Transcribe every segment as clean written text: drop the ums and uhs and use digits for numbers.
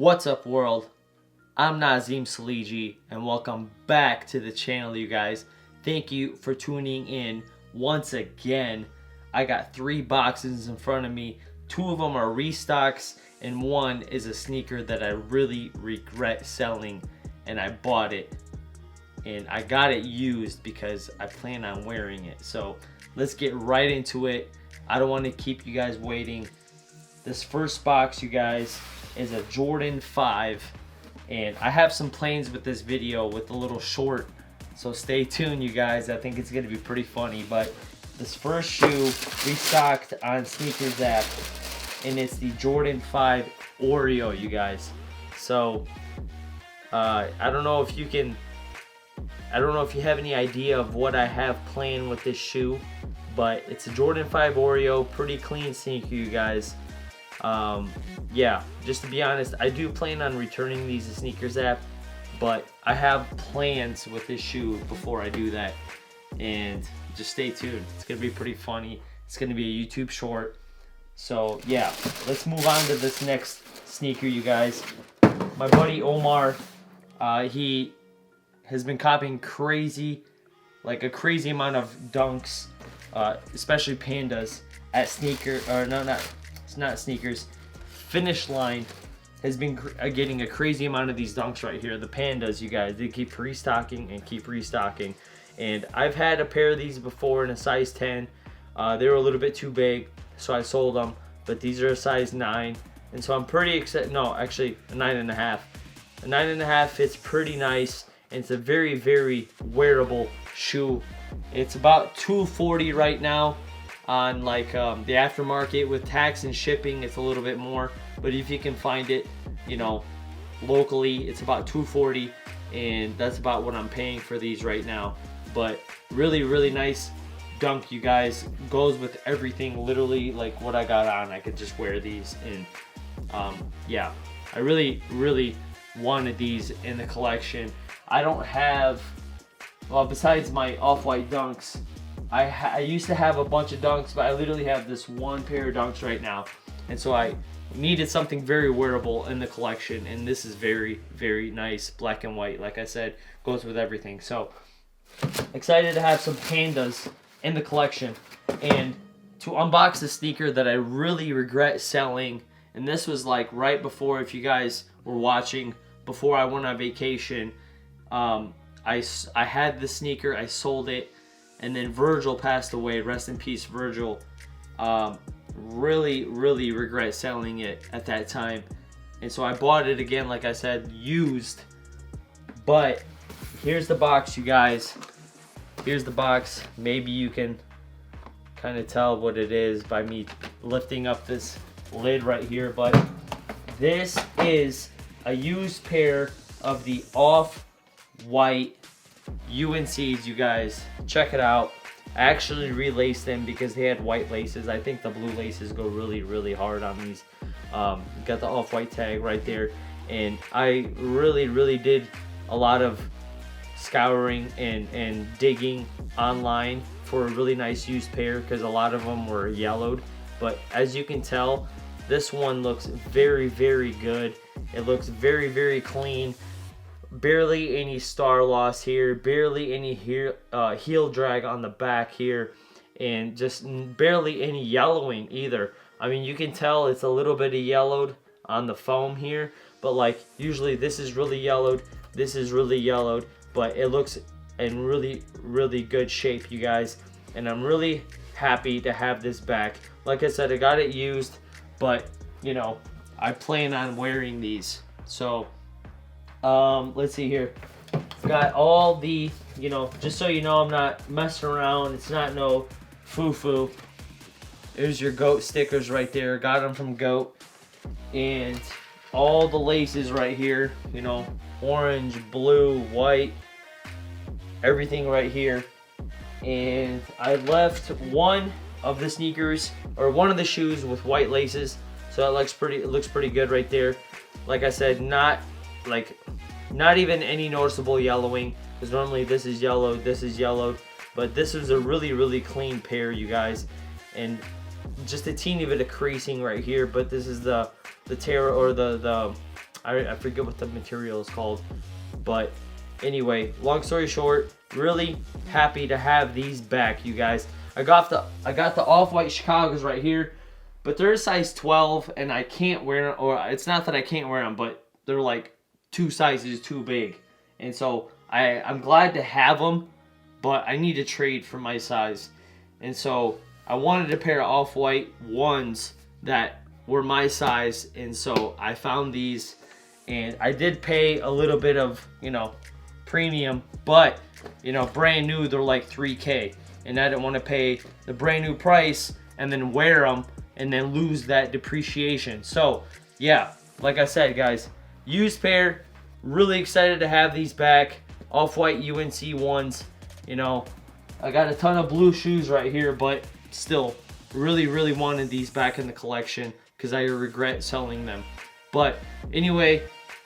What's up, world? I'm Nazim Saliji, and welcome back to the channel, you guys. Thank you for tuning in once again. I got 3 boxes in front of me. 2 of them are restocks, and 1 is a sneaker that I really regret selling, and I bought it. And I got it used because I plan on wearing it. So let's get right into it. I don't want to keep you guys waiting. This first box, you guys, is a Jordan 5, and I have some plans with this video with a little short, so stay tuned, you guys. I think it's gonna be pretty funny. But this first shoe restocked on Sneakers app, and it's the Jordan 5 Oreo, you guys. So I don't know if you have any idea of what I have planned with this shoe, but it's a Jordan 5 Oreo, pretty clean sneaker, you guys. Yeah, just to be honest, I do plan on returning these to Sneakers app, but I have plans with this shoe before I do that, and just stay tuned. It's gonna be pretty funny. It's gonna be a YouTube short. So yeah, let's move on to this next sneaker, you guys. My buddy Omar, he has been copying a crazy amount of dunks, especially pandas at sneakers. Finish Line has been getting a crazy amount of these dunks right here. The pandas, you guys, they keep restocking and keep restocking. And I've had a pair of these before in a size 10. They were a little bit too big, so I sold them. But these are a size 9, and so I'm pretty excited. No, actually a 9.5. A 9.5 fits pretty nice, and it's a very, very wearable shoe. It's about $240 right now. On like the aftermarket with tax and shipping, it's a little bit more, but if you can find it, you know, locally, it's about $240, and that's about what I'm paying for these right now. But really, really nice dunk, you guys. Goes with everything, literally, like what I got on. I could just wear these, and yeah, I really, really wanted these in the collection. I don't have, well, besides my off-white dunks, I used to have a bunch of dunks, but I literally have this one pair of dunks right now. And so I needed something very wearable in the collection, and this is very, very nice, black and white. Like I said, goes with everything. So excited to have some pandas in the collection, and to unbox the sneaker that I really regret selling. And this was like right before, if you guys were watching, before I went on vacation. I had the sneaker, I sold it. And then Virgil passed away. Rest in peace, Virgil. Really, really regret selling it at that time. And so I bought it again, like I said, used. But here's the box, you guys. Here's the box. Maybe you can kind of tell what it is by me lifting up this lid right here. But this is a used pair of the off-white UNCs, you guys. Check it out. I actually relaced them because they had white laces. I think the blue laces go really, really hard on these. Got the off-white tag right there, and I really, really did a lot of scouring and digging online for a really nice used pair, because a lot of them were yellowed. But as you can tell, this one looks very, very good. It looks very, very clean. Barely any star loss here, barely any heel drag on the back here, and just barely any yellowing either. I mean, you can tell it's a little bit of yellowed on the foam here, but like usually this is really yellowed, this is really yellowed, but it looks in really, really good shape, you guys. And I'm really happy to have this back. Like I said, I got it used, but you know, I plan on wearing these. So let's see here. Got all the, you know, just so you know, I'm not messing around. It's not no foo-foo. There's your GOAT stickers right there. Got them from GOAT. And all the laces right here, you know, orange, blue, white, everything right here. And I left one of the sneakers, or one of the shoes, with white laces. So it looks pretty good right there. Like I said, not even any noticeable yellowing, because normally this is yellowed, but this is a really, really clean pair, you guys. And just a teeny bit of creasing right here, but this is the tear, or the I forget what the material is called. But anyway, long story short, really happy to have these back, you guys. I got the off-white Chicago's right here, but they're a size 12 and I can't wear them, or it's not that I can't wear them, but they're like 2 sizes too big. And so I'm glad to have them, but I need to trade for my size. And so I wanted a pair of off-white ones that were my size, and so I found these, and I did pay a little bit of, you know, premium, but, you know, brand new, they're like $3K, and I didn't want to pay the brand new price and then wear them and then lose that depreciation. So yeah, like I said, guys, used pair, really excited to have these back. Off-white UNC ones. You know, I got a ton of blue shoes right here, but still really wanted these back in the collection because I regret selling them. But anyway,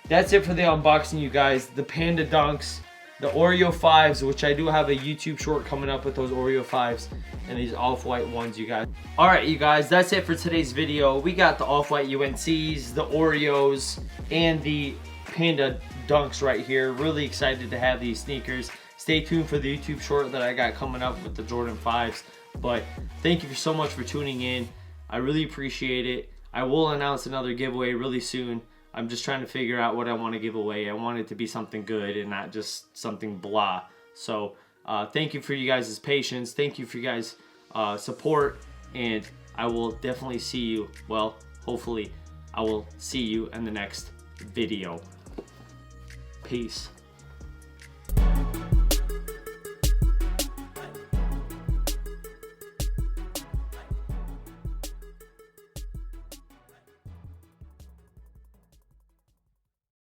that's it for the unboxing, you guys. The Panda Dunks, the Oreo 5s, which I do have a YouTube short coming up with those Oreo 5s, and these off-white ones, you guys. Alright, you guys, that's it for today's video. We got the off-white UNCs, the Oreos, and the Panda Dunks right here. Really excited to have these sneakers. Stay tuned for the YouTube short that I got coming up with the Jordan 5s. But thank you so much for tuning in. I really appreciate it. I will announce another giveaway really soon. I'm just trying to figure out what I want to give away. I want it to be something good and not just something blah. So thank you for you guys' patience. Thank you for you guys' support. And I will definitely see you. Well, hopefully I will see you in the next video. Peace.